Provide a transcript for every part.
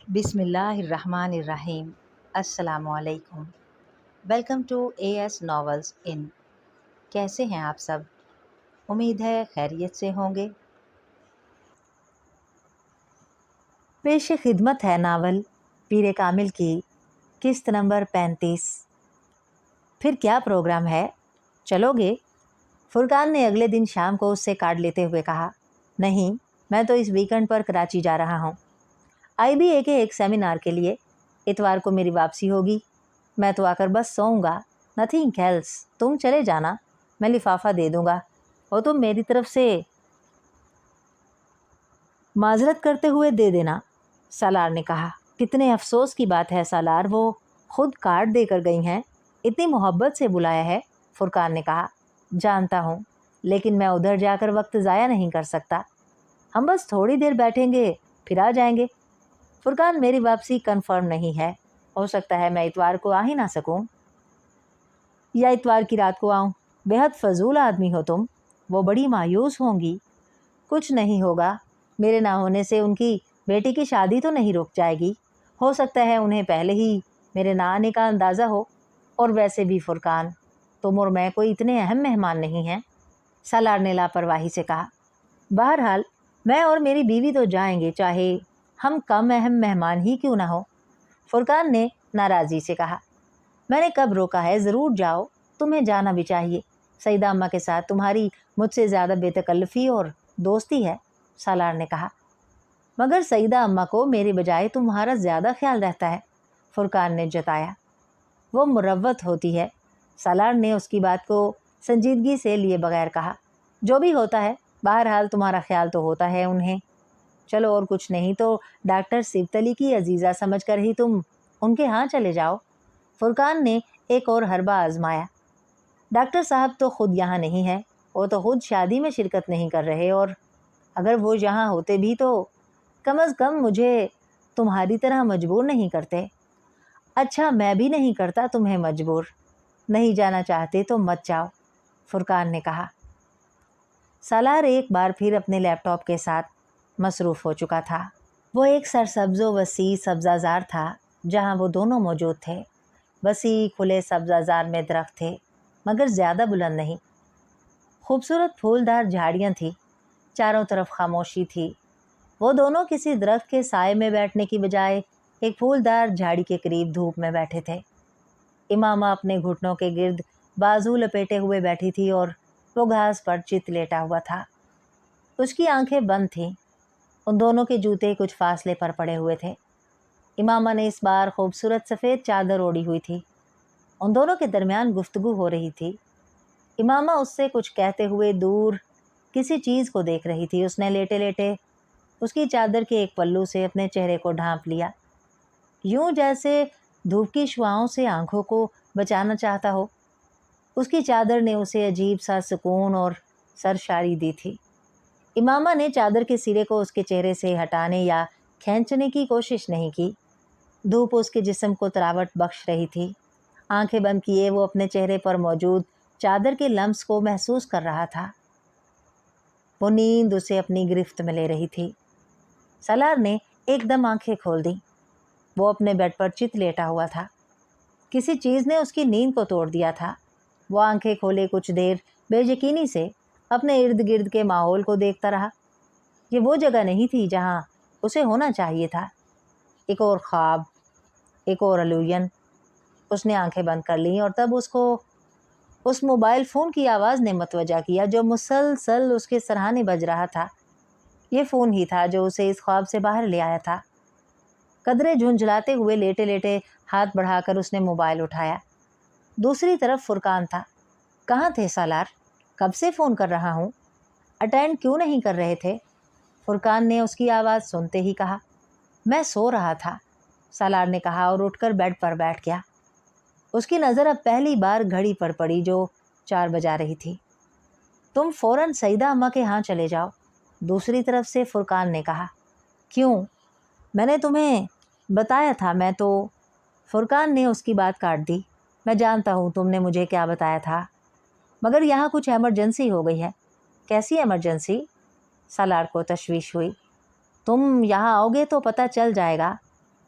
بسم اللہ الرحمن الرحیم۔ السلام علیکم۔ Welcome to A S novels ان۔ کیسے ہیں آپ سب؟ امید ہے خیریت سے ہوں گے۔ پیش خدمت ہے ناول پیر کامل کی قسط نمبر 35۔ پھر کیا پروگرام ہے، چلو گے؟ فرقان نے اگلے دن شام کو اس سے کارڈ لیتے ہوئے کہا۔ نہیں، میں تو اس ویکنڈ پر کراچی جا رہا ہوں، آئی بی اے کے ایک سیمینار کے لیے۔ اتوار کو میری واپسی ہوگی، میں تو آ کر بس سوؤں گا، نتھنگ ایلس۔ تم چلے جانا، میں لفافہ دے دوں گا اور تم میری طرف سے معذرت کرتے ہوئے دے دینا، سالار نے کہا۔ کتنے افسوس کی بات ہے سالار، وہ خود کارڈ دے کر گئی ہیں، اتنی محبت سے بلایا ہے، فرقان نے کہا۔ جانتا ہوں، لیکن میں ادھر جا کر وقت ضائع نہیں کر سکتا۔ ہم بس تھوڑی دیر بیٹھیں گے پھر آ جائیں گے۔ فرقان، میری واپسی کنفرم نہیں ہے، ہو سکتا ہے میں اتوار کو آ ہی نہ سکوں یا اتوار کی رات کو آؤں۔ بے حد فضول آدمی ہو تم، وہ بڑی مایوس ہوں گی۔ کچھ نہیں ہوگا، میرے نہ ہونے سے ان کی بیٹی کی شادی تو نہیں رک جائے گی۔ ہو سکتا ہے انہیں پہلے ہی میرے نہ آنے کا اندازہ ہو، اور ویسے بھی فرقان، تم اور میں کوئی اتنے اہم مہمان نہیں ہیں، سالار نے لاپرواہی سے کہا۔ بہرحال میں اور میری بیوی تو جائیں گے، چاہے ہم کم اہم مہمان ہی کیوں نہ ہو، فرقان نے ناراضی سے کہا۔ میں نے کب روکا ہے، ضرور جاؤ، تمہیں جانا بھی چاہیے۔ سعیدہ اماں کے ساتھ تمہاری مجھ سے زیادہ بے تکلفی اور دوستی ہے، سالار نے کہا۔ مگر سعیدہ اماں کو میرے بجائے تمہارا زیادہ خیال رہتا ہے، فرقان نے جتایا۔ وہ مروت ہوتی ہے، سالار نے اس کی بات کو سنجیدگی سے لیے بغیر کہا۔ جو بھی ہوتا ہے، بہرحال تمہارا خیال تو ہوتا ہے انہیں۔ چلو، اور کچھ نہیں تو ڈاکٹر صبت علی کی عزیزہ سمجھ کر ہی تم ان کے ہاں چلے جاؤ، فرقان نے ایک اور حربہ آزمایا۔ ڈاکٹر صاحب تو خود یہاں نہیں ہے، وہ تو خود شادی میں شرکت نہیں کر رہے، اور اگر وہ یہاں ہوتے بھی تو کم از کم مجھے تمہاری طرح مجبور نہیں کرتے۔ اچھا، میں بھی نہیں کرتا تمہیں مجبور، نہیں جانا چاہتے تو مت جاؤ، فرقان نے کہا۔ سالار ایک بار پھر اپنے لیپ ٹاپ کے ساتھ مصروف ہو چکا تھا۔ وہ ایک سرسبز و وسیع سبزہ زار تھا جہاں وہ دونوں موجود تھے۔ وسیع کھلے سبزہ زار میں درخت تھے، مگر زیادہ بلند نہیں۔ خوبصورت پھولدار جھاڑیاں تھیں، چاروں طرف خاموشی تھی۔ وہ دونوں کسی درخت کے سائے میں بیٹھنے کی بجائے ایک پھولدار جھاڑی کے قریب دھوپ میں بیٹھے تھے۔ امامہ اپنے گھٹنوں کے گرد بازو لپیٹے ہوئے بیٹھی تھی اور وہ گھاس پر چت لیٹا ہوا تھا۔ اس کی آنکھیں بند تھیں، ان دونوں کے جوتے کچھ فاصلے پر پڑے ہوئے تھے۔ امامہ نے اس بار خوبصورت سفید چادر اوڑھی ہوئی تھی۔ ان دونوں کے درمیان گفتگو ہو رہی تھی۔ امامہ اس سے کچھ کہتے ہوئے دور کسی چیز کو دیکھ رہی تھی۔ اس نے لیٹے لیٹے اس کی چادر کے ایک پلو سے اپنے چہرے کو ڈھانپ لیا، یوں جیسے دھوپ کی شعاؤں سے آنکھوں کو بچانا چاہتا ہو۔ اس کی چادر نے اسے عجیب سا سکون اور سرشاری دی تھی۔ امامہ نے چادر کے سرے کو اس کے چہرے سے ہٹانے یا کھینچنے کی کوشش نہیں کی۔ دھوپ اس کے جسم کو تراوٹ بخش رہی تھی۔ آنکھیں بند کیے وہ اپنے چہرے پر موجود چادر کے لمس کو محسوس کر رہا تھا۔ وہ نیند اسے اپنی گرفت میں لے رہی تھی۔ سالار نے ایک دم آنکھیں کھول دیں۔ وہ اپنے بیڈ پر چت لیٹا ہوا تھا۔ کسی چیز نے اس کی نیند کو توڑ دیا تھا۔ وہ آنکھیں کھولے کچھ دیر بے یقینی سے اپنے ارد گرد کے ماحول کو دیکھتا رہا۔ یہ وہ جگہ نہیں تھی جہاں اسے ہونا چاہیے تھا۔ ایک اور خواب، ایک اور الوژن۔ اس نے آنکھیں بند کر لیں اور تب اس کو اس موبائل فون کی آواز نے متوجہ کیا جو مسلسل اس کے سرہانے بج رہا تھا۔ یہ فون ہی تھا جو اسے اس خواب سے باہر لے آیا تھا۔ قدرے جھنجھلاتے ہوئے لیٹے لیٹے ہاتھ بڑھا کر اس نے موبائل اٹھایا۔ دوسری طرف فرقان تھا۔ کہاں تھے سالار؟ کب سے فون کر رہا ہوں، اٹینڈ کیوں نہیں کر رہے تھے؟ فرقان نے اس کی آواز سنتے ہی کہا۔ میں سو رہا تھا، سالار نے کہا اور اٹھ کر بیڈ پر بیٹھ گیا۔ اس کی نظر اب پہلی بار گھڑی پر پڑی جو 4 بجا رہی تھی۔ تم فوراً سعیدہ اماں کے ہاں چلے جاؤ، دوسری طرف سے فرقان نے کہا۔ کیوں؟ میں نے تمہیں بتایا تھا، میں تو… فرقان نے اس کی بات کاٹ دی۔ میں جانتا ہوں تم نے مجھے کیا بتایا تھا، مگر یہاں کچھ ایمرجنسی ہو گئی ہے۔ کیسی ایمرجنسی؟ سالار کو تشویش ہوئی۔ تم یہاں آؤ گے تو پتہ چل جائے گا،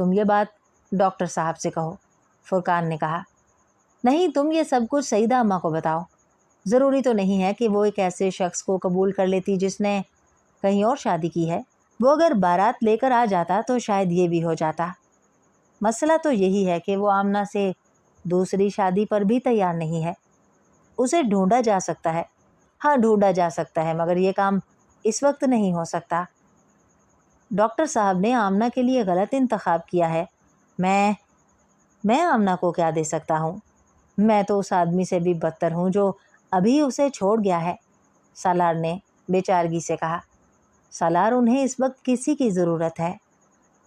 تم یہ بات ڈاکٹر صاحب سے کہو، فرقان نے کہا۔ نہیں، تم یہ سب کچھ سعیدہ اماں کو بتاؤ۔ ضروری تو نہیں ہے کہ وہ ایک ایسے شخص کو قبول کر لیتی جس نے کہیں اور شادی کی ہے۔ وہ اگر بارات لے کر آ جاتا تو شاید یہ بھی ہو جاتا۔ مسئلہ تو یہی ہے کہ وہ آمنہ سے دوسری شادی پر بھی تیار نہیں ہے۔ اسے ڈھونڈا جا سکتا ہے، ہاں ڈھونڈا جا سکتا ہے، مگر یہ کام اس وقت نہیں ہو سکتا۔ ڈاکٹر صاحب نے آمنہ کے لیے غلط انتخاب کیا ہے۔ میں آمنہ کو کیا دے سکتا ہوں؟ میں تو اس آدمی سے بھی بدتر ہوں جو ابھی اسے چھوڑ گیا ہے، سالار نے بے چارگی سے کہا۔ سالار، انہیں اس وقت کسی کی ضرورت ہے؟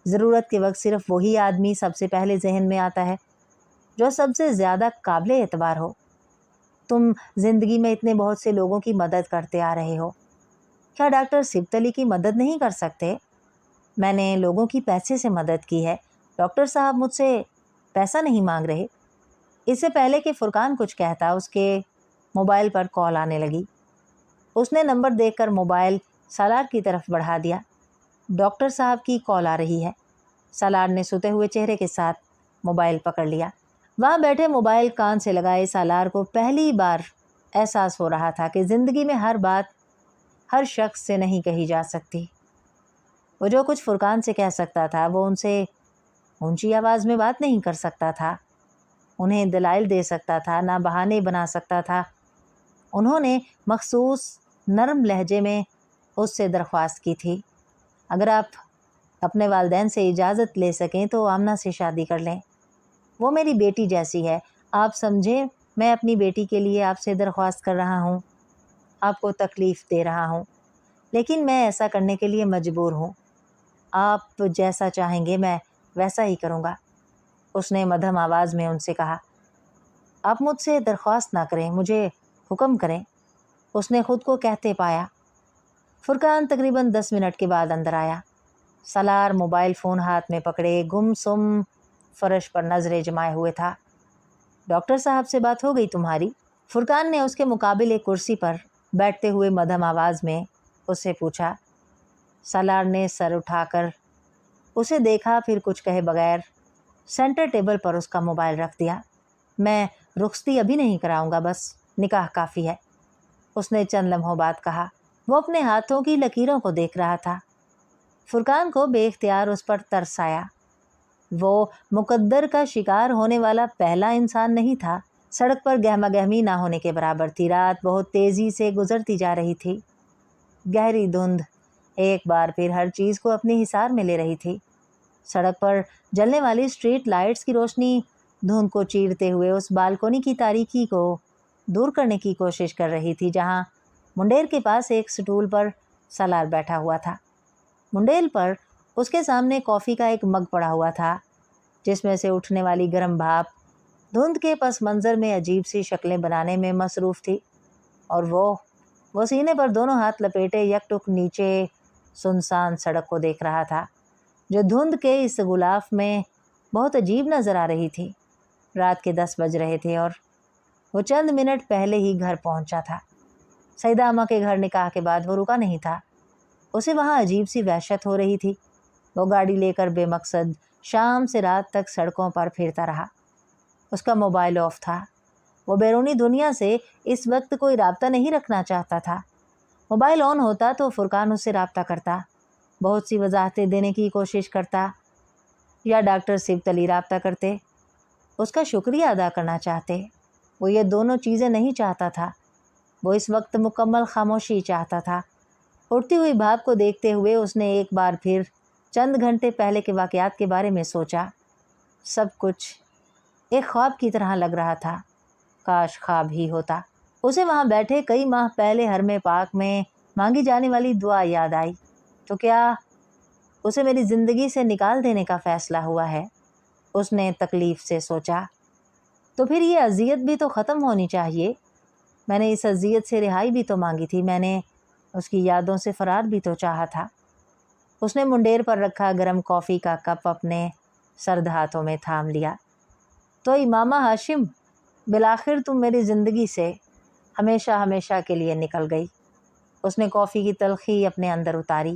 ضرورت کے وقت صرف وہی آدمی سب سے پہلے ذہن میں آتا ہے جو سب سے زیادہ قابل اعتبار ہو۔ تم زندگی میں اتنے بہت سے لوگوں کی مدد کرتے آ رہے ہو، کیا ڈاکٹر صبت علی کی مدد نہیں کر سکتے؟ میں نے لوگوں کی پیسے سے مدد کی ہے، ڈاکٹر صاحب مجھ سے پیسہ نہیں مانگ رہے۔ اس سے پہلے کہ فرقان کچھ کہتا، اس کے موبائل پر کال آنے لگی۔ اس نے نمبر دیکھ کر موبائل سالار کی طرف بڑھا دیا۔ ڈاکٹر صاحب کی کال آ رہی ہے۔ سالار نے سوتے ہوئے چہرے کے ساتھ موبائل پکڑ لیا۔ وہاں بیٹھے موبائل کان سے لگائے سالار کو پہلی بار احساس ہو رہا تھا کہ زندگی میں ہر بات ہر شخص سے نہیں کہی جا سکتی۔ وہ جو کچھ فرقان سے کہہ سکتا تھا وہ ان سے اونچی آواز میں بات نہیں کر سکتا تھا، انہیں دلائل دے سکتا تھا، نہ بہانے بنا سکتا تھا۔ انہوں نے مخصوص نرم لہجے میں اس سے درخواست کی تھی، اگر آپ اپنے والدین سے اجازت لے سکیں تو آمنہ سے شادی کر لیں، وہ میری بیٹی جیسی ہے۔ آپ سمجھیں میں اپنی بیٹی کے لیے آپ سے درخواست کر رہا ہوں، آپ کو تکلیف دے رہا ہوں، لیکن میں ایسا کرنے کے لیے مجبور ہوں۔ آپ جیسا چاہیں گے میں ویسا ہی کروں گا۔ اس نے مدھم آواز میں ان سے کہا۔ آپ مجھ سے درخواست نہ کریں، مجھے حکم کریں، اس نے خود کو کہتے پایا۔ فرقان تقریباً 10 منٹ کے بعد اندر آیا۔ سالار موبائل فون ہاتھ میں پکڑے گم سم فرش پر نظریں جمائے ہوئے تھا۔ ڈاکٹر صاحب سے بات ہو گئی تمہاری؟ فرقان نے اس کے مقابل ایک کرسی پر بیٹھتے ہوئے مدھم آواز میں اس سے پوچھا۔ سالار نے سر اٹھا کر اسے دیکھا، پھر کچھ کہے بغیر سینٹر ٹیبل پر اس کا موبائل رکھ دیا۔ میں رخصتی ابھی نہیں کراؤں گا، بس نکاح کافی ہے، اس نے چند لمحوں بعد کہا۔ وہ اپنے ہاتھوں کی لکیروں کو دیکھ رہا تھا۔ فرقان کو بے اختیار اس پر ترس آیا۔ وہ مقدر کا شکار ہونے والا پہلا انسان نہیں تھا۔ سڑک پر گہما گہمی نہ ہونے کے برابر تھی۔ رات بہت تیزی سے گزرتی جا رہی تھی۔ گہری دھند ایک بار پھر ہر چیز کو اپنے حصار میں لے رہی تھی۔ سڑک پر جلنے والی اسٹریٹ لائٹس کی روشنی دھند کو چیرتے ہوئے اس بالکونی کی تاریکی کو دور کرنے کی کوشش کر رہی تھی جہاں منڈیر کے پاس ایک سٹول پر سالار بیٹھا ہوا تھا۔ منڈیر پر اس کے سامنے کافی کا ایک مگ پڑا ہوا تھا جس میں سے اٹھنے والی گرم بھاپ دھند کے پس منظر میں عجیب سی شکلیں بنانے میں مصروف تھی، اور وہ سینے پر دونوں ہاتھ لپیٹے یک ٹک نیچے سنسان سڑک کو دیکھ رہا تھا جو دھند کے اس غلاف میں بہت عجیب نظر آ رہی تھی۔ رات کے 10 بج رہے تھے اور وہ چند منٹ پہلے ہی گھر پہنچا تھا۔ سعیدہ اماں کے گھر نکاح کے بعد وہ رکا نہیں تھا، اسے وہاں عجیب سی وحشت ہو رہی تھی۔ وہ گاڑی لے کر بے مقصد شام سے رات تک سڑکوں پر پھرتا رہا۔ اس کا موبائل آف تھا۔ وہ بیرونی دنیا سے اس وقت کوئی رابطہ نہیں رکھنا چاہتا تھا۔ موبائل آن ہوتا تو فرقان اس سے رابطہ کرتا، بہت سی وضاحتیں دینے کی کوشش کرتا، یا ڈاکٹر صبت علی رابطہ کرتے، اس کا شکریہ ادا کرنا چاہتے۔ وہ یہ دونوں چیزیں نہیں چاہتا تھا۔ وہ اس وقت مکمل خاموشی چاہتا تھا۔ اڑتی ہوئی بھاپ کو دیکھتے ہوئے اس نے ایک بار پھر چند گھنٹے پہلے کے واقعات کے بارے میں سوچا۔ سب کچھ ایک خواب کی طرح لگ رہا تھا، کاش خواب ہی ہوتا۔ اسے وہاں بیٹھے کئی ماہ پہلے حرم پاک میں مانگی جانے والی دعا یاد آئی۔ تو کیا اسے میری زندگی سے نکال دینے کا فیصلہ ہوا ہے؟ اس نے تکلیف سے سوچا۔ تو پھر یہ اذیت بھی تو ختم ہونی چاہیے۔ میں نے اس اذیت سے رہائی بھی تو مانگی تھی، میں نے اس کی یادوں سے فرار بھی تو چاہا تھا۔ اس نے منڈیر پر رکھا گرم کافی کا کپ اپنے سرد ہاتھوں میں تھام لیا۔ تو امامہ ہاشم، بالآخر تم میری زندگی سے ہمیشہ ہمیشہ کے لیے نکل گئی۔ اس نے کافی کی تلخی اپنے اندر اتاری۔